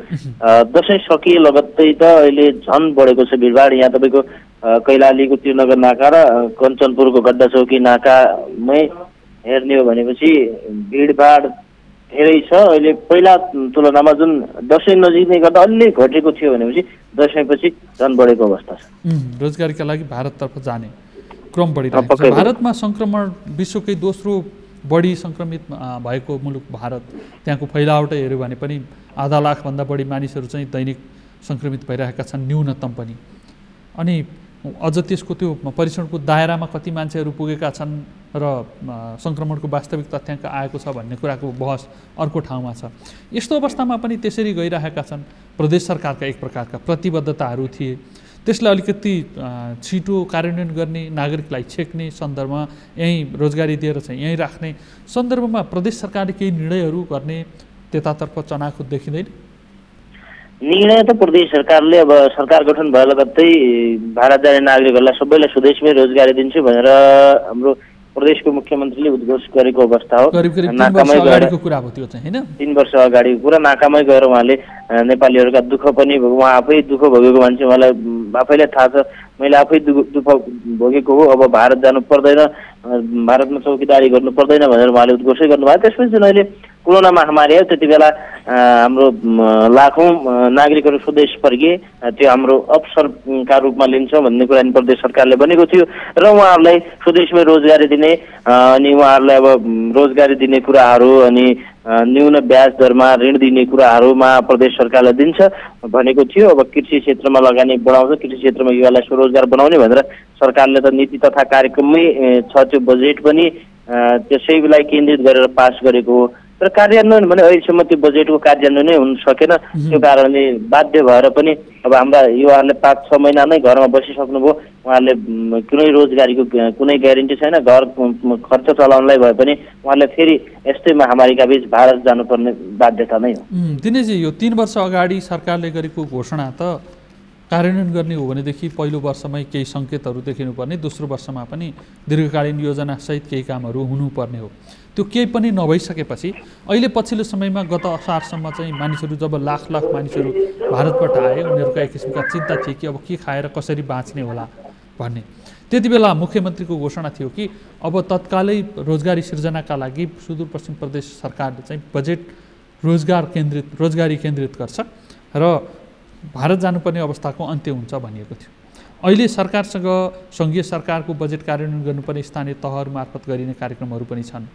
दसैँ सकिए लगत्तै त अहिले झन् बढेको छ भिडभाड। यहाँ तपाईँको कैलालीको त्रिनगर नाका र कञ्चनपुरको गड्डा चौकी नाकामै हेर्ने हो भनेपछि भिडभाड धेरै छ। अहिले पहिला तुलनामा जुन दसैँ नजिकै गर्दा अलि घटेको थियो भनेपछि दसैँपछि झन् बढेको अवस्था छ। रोजगारीका लागि भारततर्फ जाने क्रम बढिरहेको छ। भारतमा सङ्क्रमण विश्वकै दोस्रो बढी सङ्क्रमित भएको मुलुक भारत। त्यहाँको फैलावटै हेऱ्यो भने पनि आधा लाखभन्दा बढी मानिसहरू चाहिँ दैनिक सङ्क्रमित भइरहेका छन्, न्यूनतम पनि। अनि अझ त्यसको त्यो परीक्षणको दायरामा कति मान्छेहरू पुगेका छन् र सङ्क्रमणको वास्तविक तथ्याङ्क आएको छ भन्ने कुराको बहस अर्को ठाउँमा छ। यस्तो अवस्थामा पनि त्यसरी गइरहेका छन्। प्रदेश सरकारका एक प्रकारका प्रतिबद्धताहरू थिए, त्यसलाई अलिकति छिटो कार्यान्वयन गर्ने, नागरिकलाई छेक्ने सन्दर्भमा यहीँ रोजगारी दिएर चाहिँ यहीँ राख्ने सन्दर्भमा प्रदेश सरकारले केही निर्णयहरू गर्ने त्यतातर्फ चनाखो देखिँदैन? निर्णय त प्रदेश सरकारले अब सरकार गठन भए लगत्तै भारत जाने नागरिकहरूलाई सबैलाई स्वदेशमै रोजगारी दिन्छु भनेर हाम्रो प्रदेशको मुख्यमन्त्रीले उद्घोष गरेको अवस्था हो। नाकामै अगाडिको कुरा हो त्यो चाहिँ, हैन? 3 वर्ष अगाडिको कुरा। नाकामै गएर उहाँले नेपालीहरूका दुःख पनि, उहाँ आफै दुःख भोगेको मान्छे, उहाँलाई आफैलाई थाहा छ, मैले आफै दुःख भोगेको हो, अब भारत जानु पर्दैन, भारतमा चौकीदारी गर्नु पर्दैन भनेर उहाँले उद्घोषै गर्नुभयो। त्यसपछि जुन अहिले कोरोना महामारी आयो त्यति बेला हाम्रो लाखौँ नागरिकहरू स्वदेश फर्किए, त्यो हाम्रो अवसरका रूपमा लिन्छौँ भन्ने कुरा प्रदेश सरकारले भनेको थियो र उहाँहरूलाई स्वदेशमै रोजगारी दिने अनि उहाँहरूलाई अब रोजगारी दिने कुराहरू अनि न्यून ब्याज दरमा ऋण दिने कुराहरूमा प्रदेश सरकारले दिन्छ भनेको थियो। अब कृषि क्षेत्रमा लगानी बढाउँछ, कृषि क्षेत्रमा युवालाई स्वरोजगार बनाउने भनेर सरकारले त नीति तथा कार्यक्रममै छ। त्यो बजेट पनि त्यसैलाई केन्द्रित गरेर पास गरेको हो, तर कार्यान्वयन भने अहिलेसम्म त्यो बजेटको कार्यान्वयन नै हुन सकेन। त्यो कारणले बाध्य भएर पनि अब हाम्रा युवाहरूले 5-6 महिना नै घरमा बसिसक्नुभयो, उहाँहरूले कुनै रोजगारीको कुनै ग्यारेन्टी छैन, घर खर्च चलाउनलाई भए पनि उहाँहरूले फेरि यस्तै महामारीका बीच भारत जानुपर्ने बाध्यता नै हो। दिनेशजी, यो 3 वर्ष अगाडि सरकारले गरेको घोषणा त कार्यान्वयन गर्ने हो भनेदेखि पहिलो वर्षमै केही सङ्केतहरू देखिनुपर्ने, दोस्रो वर्षमा पनि दीर्घकालीन योजनासहित केही कामहरू हुनुपर्ने हो। त्यो केही पनि नभइसकेपछि अहिले पछिल्लो समयमा गत असारसम्म चाहिँ मानिसहरू जब लाख मानिसहरू भारतबाट आए, उनीहरूका एक किसिमका चिन्ता थिए कि अब के खाएर कसरी बाँच्ने होला भन्ने। त्यति बेला मुख्यमन्त्रीको घोषणा थियो कि अब तत्कालै रोजगारी सिर्जनाका लागि सुदूरपश्चिम प्रदेश सरकारले चाहिँ बजेट रोजगारी केन्द्रित गर्छ र भारत जानुपर्ने अवस्थाको अन्त्य हुन्छ भनिएको थियो। अहिले सरकारसँग सङ्घीय सरकारको बजेट कार्यान्वयन गर्नुपर्ने स्थानीय तहहरू मार्फत गरिने कार्यक्रमहरू पनि छन्,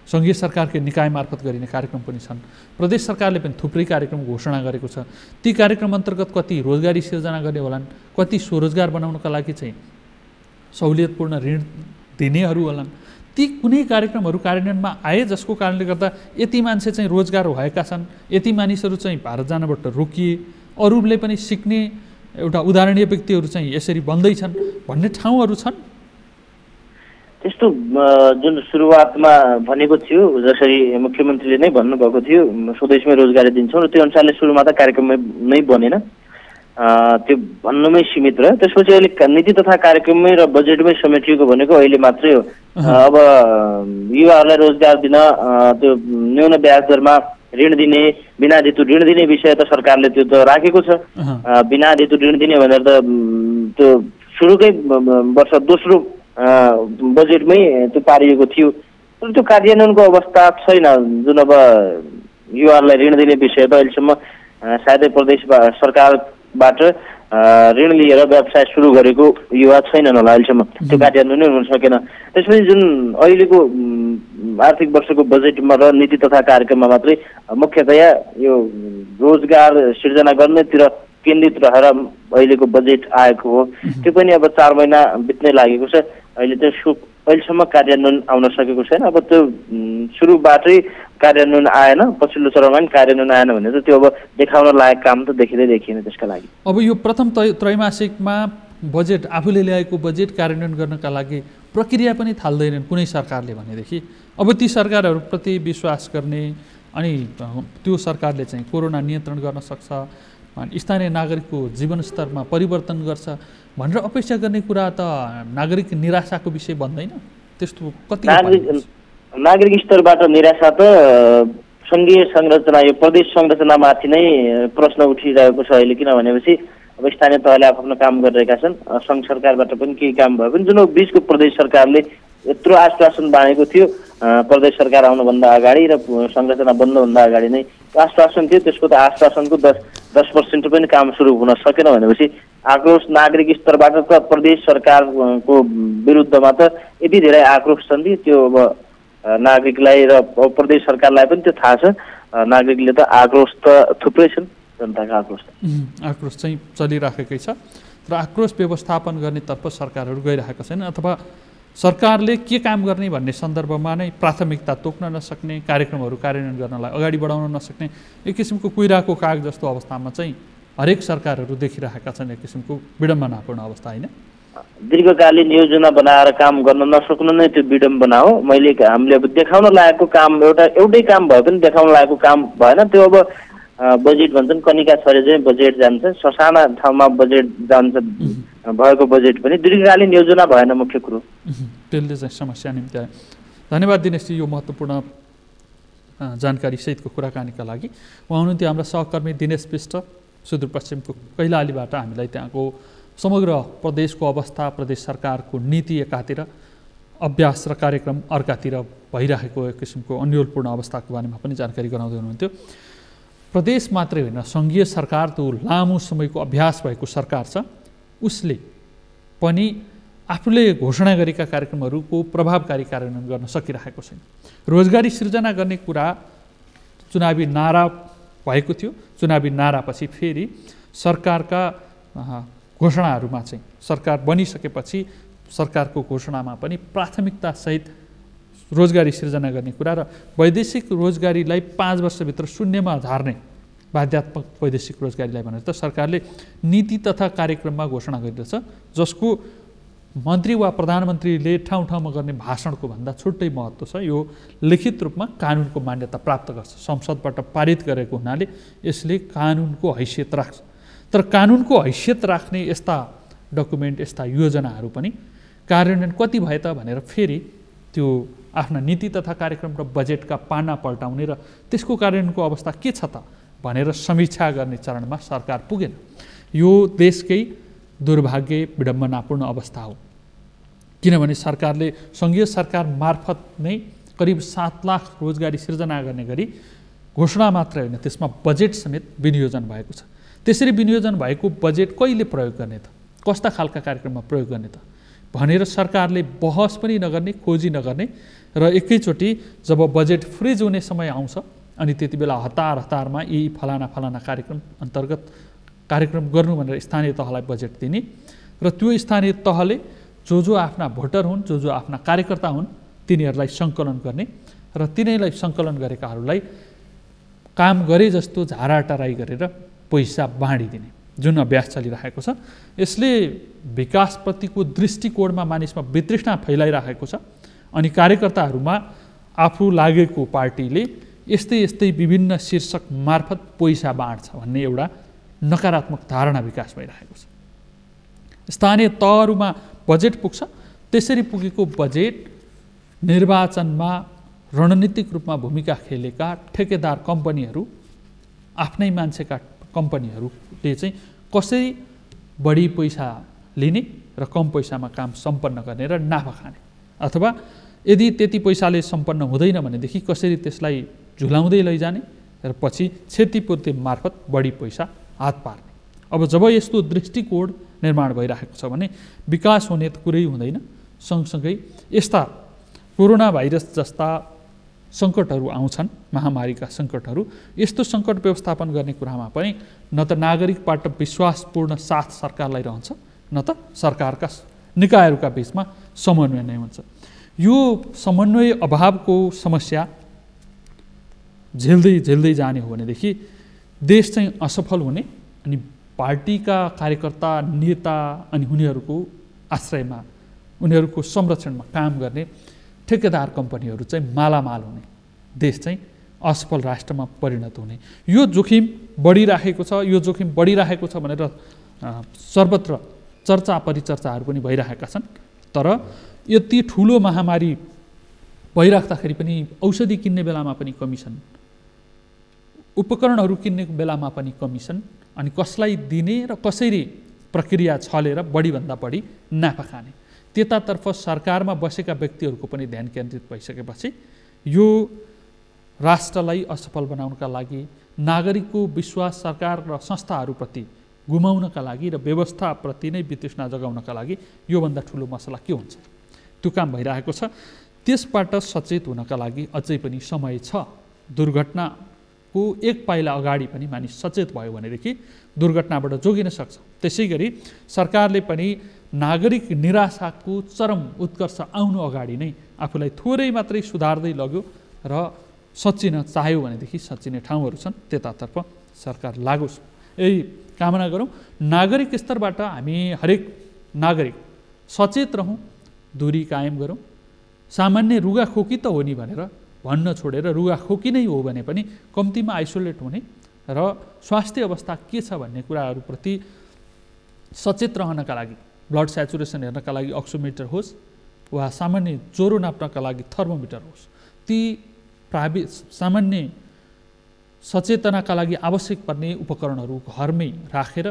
सङ्घीय सरकारकै निकाय मार्फत गरिने कार्यक्रम पनि छन्, प्रदेश सरकारले पनि थुप्रै कार्यक्रम घोषणा गरेको छ। ती कार्यक्रम अन्तर्गत कति रोजगारी सिर्जना गर्ने होलान्, कति स्वरोजगार बनाउनका लागि चाहिँ सहुलियतपूर्ण ऋण दिनेहरू होलान्। ती कुनै कार्यक्रमहरू कार्यान्वयनमा आए जसको कारणले गर्दा यति मान्छे चाहिँ रोजगार भएका छन्, यति मानिसहरू चाहिँ भारत जानबाट रोकिए, अरूले पनि सिक्ने एउटा उदाहरणीय व्यक्तिहरू चाहिँ यसरी बन्दैछन् भन्ने ठाउँहरू छन्? त्यस्तो जुन सुरुवातमा भनेको थियो, जसरी मुख्यमन्त्रीले नै भन्नुभएको थियो स्वदेशमै रोजगारी दिन्छौँ र त्यो अनुसारले सुरुमा त कार्यक्रम नै बनेन, त्यो भन्नुमै सीमित रह्यो। त्यसपछि अहिले नीति तथा कार्यक्रममै र बजेटमै समेटिएको भनेको अहिले मात्रै हो। अब युवाहरूलाई रोजगार दिन त्यो न्यून ब्याज दरमा ऋण दिने, बिना धेतु ऋण दिने विषय त सरकारले त्यो त राखेको छ। बिना धेतु ऋण दिने भनेर त त्यो सुरुकै वर्ष दोस्रो बजेटमै त्यो पारिएको थियो, तर त्यो कार्यान्वयनको अवस्था छैन। जुन अब युवाहरूलाई ऋण दिने विषय त अहिलेसम्म सायदै प्रदेश सरकारबाट ऋण लिएर व्यवसाय सुरु गरेको युवा छैनन् होला अहिलेसम्म, त्यो कार्यान्वयन हुन सकेन। त्यसपछि जुन अहिलेको आर्थिक वर्षको बजेटमा र नीति तथा कार्यक्रममा मात्रै मुख्यतया यो रोजगार सिर्जना गर्नेतिर केन्द्रित रहेर अहिलेको बजेट आएको हो। त्यो पनि अब 4 महिना बित्नै लागेको छ, अहिले त्यो अहिलेसम्म कार्यान्वयन आउन सकेको छैन। अब त्यो सुरुबाटै कार्यान्वयन आएन, पछिल्लो चरणमा पनि कार्यान्वयन आएन भने त त्यो अब देखाउन लायक काम त देखिएन त्यसका लागि। अब यो प्रथम त्रैमासिकमा बजेट आफूले ल्याएको बजेट कार्यान्वयन गर्नका लागि प्रक्रिया पनि थाल्दैनन् कुनै सरकारले भनेदेखि अब ती सरकारहरूप्रति विश्वास गर्ने अनि त्यो सरकारले चाहिँ कोरोना नियन्त्रण गर्न सक्छ, स्थानीय नागरिकको जीवनस्तरमा परिवर्तन गर्छ भनेर अपेक्षा गर्ने कुरा त नागरिक निराशाको विषय बन्दैन? त्यस्तो कति नागरिक स्तरबाट निराशा त सङ्घीय संरचना, यो प्रदेश संरचनामाथि नै प्रश्न उठिरहेको छ अहिले। किन भनेपछि अब स्थानीय तहले आफ्नो काम गरिरहेका छन्, सङ्घ सरकारबाट पनि केही काम भयो पनि। जुन बिचको प्रदेश सरकारले यत्रो आश्वासन बाँडेको थियो प्रदेश सरकार आउनुभन्दा अगाडि र संरचना बन्नुभन्दा अगाडि नै आश्वासन थियो, त्यसको त आश्वासनको 10% पनि काम सुरु हुन सकेन भनेपछि आक्रोश नागरिक स्तरबाट त प्रदेश सरकारको विरुद्धमा त यति धेरै आक्रोश छन् कि त्यो अब नागरिकलाई र प्रदेश सरकारलाई पनि त्यो थाहा छ। नागरिकले त आक्रोश त थुप्रै छन्, जनताको आक्रोश चाहिँ चलिराखेकै छ र आक्रोश व्यवस्थापन गर्नेतर्फ सरकारहरू गइरहेका छैनन् अथवा सरकारले के काम गर्ने भन्ने सन्दर्भमा नै प्राथमिकता तोक्न नसक्ने, कार्यक्रमहरू कार्यान्वयन गर्नलाई अगाडि बढाउन नसक्ने एक किसिमको कुइराको काग जस्तो अवस्थामा चाहिँ हरेक सरकारहरू देखिरहेका छन्। एक किसिमको विडम्बनापूर्ण अवस्था होइन? दीर्घकालीन योजना बनाएर काम गर्न नसक्नु नै त्यो विडम्बना हो। हामीले अब देखाउन लागेको काम एउटै काम भए पनि देखाउन लागेको काम भएन। त्यो अब बजेट भन्छन् कनिका छरे चाहिँ बजेट जान्छ, ससाना ठाउँमा बजेट जान्छ भएको बजेट पनि दीर्घकालीन योजना भएन मुख्य कुरो। त्यसले चाहिँ समस्या निम्ति आयो। धन्यवाद दिनेशजी यो महत्त्वपूर्ण जानकारी सहितको कुराकानीका लागि। उहाँ हुनुहुन्थ्यो हाम्रा सहकर्मी दिनेश विष्ट, सुदूरपश्चिमको कैलालीबाट हामीलाई त्यहाँको समग्र प्रदेशको अवस्था, प्रदेश सरकारको नीति एकातिर, अभ्यास र कार्यक्रम अर्कातिर भइरहेको एक किसिमको अन्योलपूर्ण अवस्थाको बारेमा पनि जानकारी गराउँदै हुनुहुन्थ्यो। प्रदेश मात्रै होइन, सङ्घीय सरकार त लामो समयको अभ्यास भएको सरकार छ, उसले पनि आफूले घोषणा गरेका कार्यक्रमहरूको प्रभावकारी कार्यान्वयन गर्न सकिरहेको छैन। रोजगारी सिर्जना गर्ने कुरा चुनावी नारा भएको थियो, चुनावी नारापछि फेरि सरकारका घोषणाहरूमा चाहिँ सरकार बनिसकेपछि सरकारको घोषणामा पनि प्राथमिकतासहित रोजगारी सिर्जना गर्ने कुरा र वैदेशिक रोजगारीलाई 5 वर्षभित्र शून्यमा झार्ने बाध्यात्मक वैदेशिक रोजगारीलाई भनेर त सरकारले नीति तथा कार्यक्रममा घोषणा गरिरहेछ, जसको मन्त्री वा प्रधानमन्त्रीले ठाउँ ठाउँमा गर्ने भाषणको भन्दा छुट्टै महत्त्व छ। यो लिखित रूपमा कानुनको मान्यता प्राप्त गर्छ। संसदबाट पारित गरेको हुनाले यसले कानुनको हैसियत राख्छ। तर कानुनको हैसियत राख्ने यस्ता डकुमेन्ट, यस्ता योजनाहरू पनि कार्यान्वयन कति भए त भनेर फेरि त्यो आफ्ना नीति तथा कार्यक्रम र बजेटका पाना पल्टाउने र त्यसको कार्यान्वयनको अवस्था के छ त भनेर समीक्षा गर्ने चरणमा सरकार पुगेन। यो देशकै दुर्भाग्य, विडम्बनापूर्ण अवस्था हो। किनभने सरकारले सङ्घीय सरकार मार्फत नै करिब 7 लाख रोजगारी सिर्जना गर्ने गरी घोषणा मात्रै होइन, त्यसमा बजेट समेत विनियोजन भएको छ। त्यसरी विनियोजन भएको बजेट कहिले प्रयोग गर्ने त, कस्ता खालका कार्यक्रममा प्रयोग गर्ने त भनेर सरकारले बहस पनि नगर्ने, खोजी नगर्ने र एकैचोटि जब बजेट फ्रिज हुने समय आउँछ अनि त्यति बेला हतारमा यी फलाना कार्यक्रम अन्तर्गत कार्यक्रम गर्नु भनेर स्थानीय तहलाई बजेट दिने र त्यो स्थानीय तहले जो आफ्ना भोटर हुन्, जो आफ्ना कार्यकर्ता हुन्, तिनीहरूलाई सङ्कलन गर्ने र तिनीलाई सङ्कलन गरेकाहरूलाई काम गरे जस्तो झाराटराई गरेर पैसा बाँडिदिने जुन अभ्यास चलिरहेको छ। यसले विकासप्रतिको दृष्टिकोणमा मानिसमा वितृष्णा फैलाइरहेको छ अनि कार्यकर्ताहरूमा आफू लागेको पार्टीले यस्तै विभिन्न शीर्षक मार्फत पैसा बाँड्छ भन्ने एउटा नकारात्मक धारणा विकास भइरहेको छ। स्थानीय तहहरूमा बजेट पुग्छ, त्यसरी पुगेको बजेट निर्वाचनमा रणनीतिक रूपमा भूमिका खेलेका ठेकेदार कम्पनीहरू, आफ्नै मान्छेका कम्पनीहरूले चाहिँ कसरी बढी पैसा लिने र कम पैसामा काम सम्पन्न गर्ने र नाफा खाने, अथवा यदि त्यति पैसाले सम्पन्न हुँदैन भनेदेखि कसरी त्यसलाई झुलाउँदै लैजाने र पछि क्षतिपूर्ति मार्फत बढी पैसा हात पार्ने। अब जब यस्तो दृष्टिकोण निर्माण भइरहेको छ भने विकास हुने त कुरै हुँदैन। सँगसँगै यस्ता कोरोना भाइरस जस्ता सङ्कटहरू आउँछन्, महामारीका सङ्कटहरू, यस्तो सङ्कट व्यवस्थापन गर्ने कुरामा पनि न त नागरिकबाट विश्वासपूर्ण साथ सरकारलाई रहन्छ, न त सरकारका निकायहरूका बिचमा समन्वय नै हुन्छ। यो समन्वय अभावको समस्या झेल्दै जाने हो भनेदेखि देश चाहिँ असफल हुने अनि पार्टीका कार्यकर्ता, नेता अनि उनीहरूको आश्रयमा, उनीहरूको संरक्षणमा काम गर्ने ठेकेदार कम्पनीहरू चाहिँ मालामाल हुने, देश चाहिँ असफल राष्ट्रमा परिणत हुने यो जोखिम बढिरहेको छ। यो जोखिम बढिरहेको छ भनेर सर्वत्र चर्चा परिचर्चाहरू पनि भइरहेका छन्। तर यति ठुलो महामारी भइराख्दाखेरि पनि औषधि किन्ने बेलामा पनि कमिसन, उपकरणहरू किन्ने बेलामा पनि कमिसन, अनि कसलाई दिने र कसरी प्रक्रिया छलेर बढीभन्दा बढी नाफा खाने, त्यतातर्फ सरकारमा बसेका व्यक्तिहरूको पनि ध्यान केन्द्रित भइसकेपछि यो राष्ट्रलाई असफल बनाउनका लागि, नागरिकको विश्वास सरकार र संस्थाहरूप्रति गुमाउनका लागि र व्यवस्थाप्रति नै वितृष्णा जगाउनका लागि योभन्दा ठुलो मसला के हुन्छ? त्यो काम भइरहेको छ। त्यसबाट सचेत हुनका लागि अझै पनि समय छ। दुर्घटनाको एक पाइला अगाडि पनि मानिस सचेत भयो भनेदेखि दुर्घटनाबाट जोगिन सक्छ। त्यसै गरी सरकारले पनि नागरिक निराशाको चरम उत्कर्ष आउनु अगाडि नै आफूलाई थोरै मात्रै सुधार्दै लग्यो र सच्चिन चाह्यो भनेदेखि सच्चिने ठाउँहरू छन्, त्यतातर्फ सरकार लागोस्, यही कामना गरौँ। नागरिक स्तरबाट हामी हरेक नागरिक सचेत रहौँ, दूरी कायम गरौँ। सामान्य रुगाखोकी त हो नि भनेर भन्न छोडेर रुगाखोकी नै हो भने पनि कम्तीमा आइसोलेट हुने र स्वास्थ्य अवस्था के छ भन्ने कुराहरूप्रति सचेत रहनका लागि ब्लड सेचुरेसन हेर्नका लागि अक्सिमिटर होस् वा सामान्य ज्वरो नाप्नका लागि थर्मोमिटर होस्, ती सामान्य सचेतनाका लागि आवश्यक पर्ने उपकरणहरू घरमै राखेर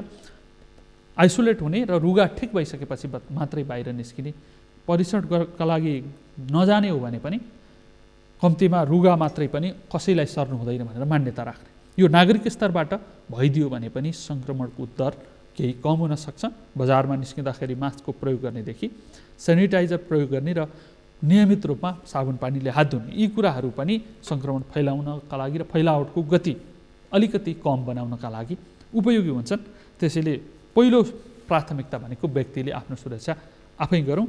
आइसोलेट हुने र रुगा ठिक भइसकेपछि मात्रै बाहिर निस्किने, परीक्षणका लागि नजाने हो भने पनि कम्तीमा रुगा मात्रै पनि कसैलाई सर्नु हुँदैन भनेर मान्यता राख्ने। यो नागरिक स्तरबाट भइदियो भने पनि सङ्क्रमणको दर केही कम हुन सक्छ। बजारमा निस्किँदाखेरि मास्कको प्रयोग गर्नेदेखि सेनिटाइजर प्रयोग गर्ने र नियमित रूपमा साबुन पानीले हात धुने, यी कुराहरू पनि सङ्क्रमण फैलाउनका लागि र फैलावटको गति अलिकति कम बनाउनका लागि उपयोगी हुन्छन्। त्यसैले पहिलो प्राथमिकता भनेको व्यक्तिले आफ्नो सुरक्षा आफै गरौँ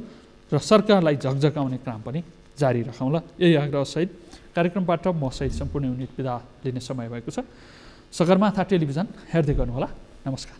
र सरकारलाई झकझकाउने काम पनि जारी राखौँला। यही आग्रहसहित कार्यक्रमबाट म सहित सम्पूर्ण युनिट बिदा लिने समय भएको छ। सगरमाथा टेलिभिजन हेर्दै गर्नुहोला। नमस्कार।